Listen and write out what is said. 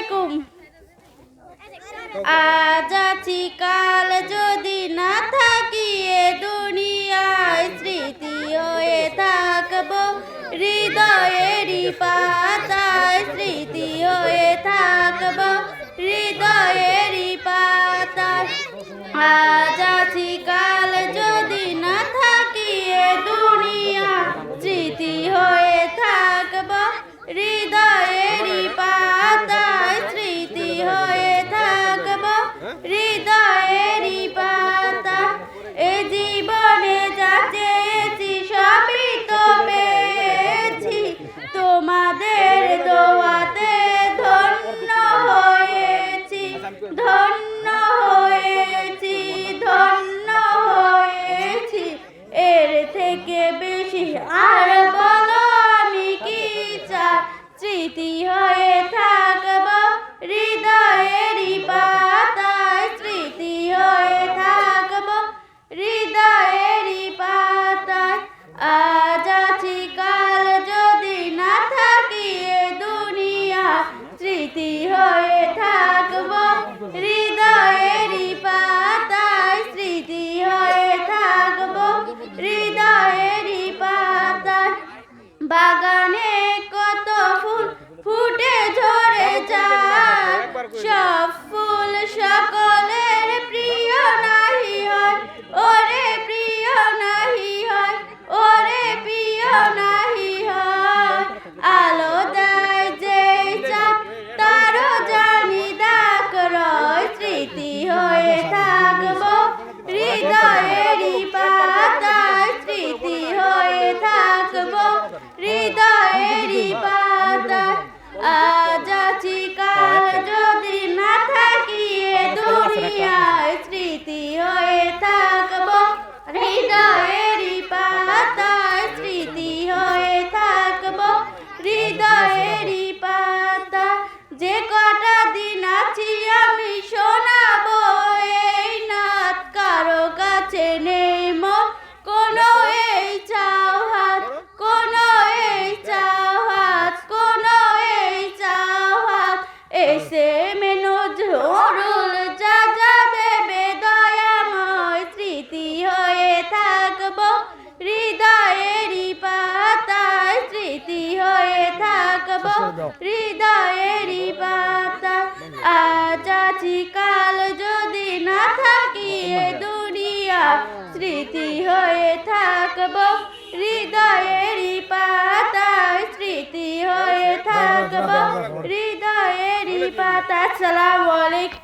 আলাইকুম। আজ আছি কাল যদি না থাকি এ দুনিয়ায়, স্মৃতি হয়ে থাকবো হৃদয়েরই পাতায়, স্মৃতি হয়ে থাকবো হৃদয়েরই পাতায়। আজ আছি কাল যদি না থাকি এ দুনিয়ায়, স্মৃতি হয়ে থাকবো হৃদয়েরই পাতায়, স্মৃতি হয়ে থাকবো হৃদয়েরই পাতায়। এ জীবনে যা চেয়েছি সবই তো পেয়েছি, তোমাদের দোয়াতে ধন্য হয়েছি, ধন্য হয়েছি, ধন্য হয়েছি। এর থেকে বেশি আর বলো আমি কি চাই, স্মৃতি হয়ে থাকবো হৃদয়েরই পাতায়, স্মৃতি হয়ে থাকবো হৃদয়েরই পাতায়। আজ আছি কাল যদি না থাকি এ দুনিয়া, স্মৃতি হয়ে থাকবো হৃদয়েরই পাতায়, স্মৃতি হয়ে থাকবো হৃদয়েরই পাতায়। বাগানে কত ফুল ফুটে ঝরে যায়, সব ফুল সকলের প্রিয় নাহি হয়, ওরে প্রিয় নাহি হয়, ওরে প্রিয় নাহি হয়। আলো দেয় যে চাঁদ তারও জানি ডাক রয়, স্মৃতি হয়ে থাকবো হৃদয়েরই পাতায়, স্মৃতি হয়ে থাকবো হৃদয়েরই পাতায়। আজ আছি কাল যদি না থাকি এ দুনিয়ায়, স্মৃতি হয়ে থাকবো হৃদয়েরই পাতায়, স্মৃতি হয়ে থাকবো হৃদয়েরই পাতায়। যে কটা দিন আছি আমি শোনাবো এই নাত, কারো কাছে নেই মন কোনো এই চাও হাত, কোনো এই চাও হাত, কোনো এই চাও হাত। এসে নজরুল যা যা দেবে দয়াময়, স্মৃতি হয়ে থাকবো হৃদয়েরই পাতায়, স্মৃতি হয়ে থাকবো হৃদয়েরই পাতায়। আজ আছি কাল যদি না থাকি এ দুনিয়া, স্মৃতি হয়ে থাকবো হৃদয়েরই পাতায়, স্মৃতি হয়ে থাকবো হৃদয়েরই পাতায়। আসসালামু আলাইকুম।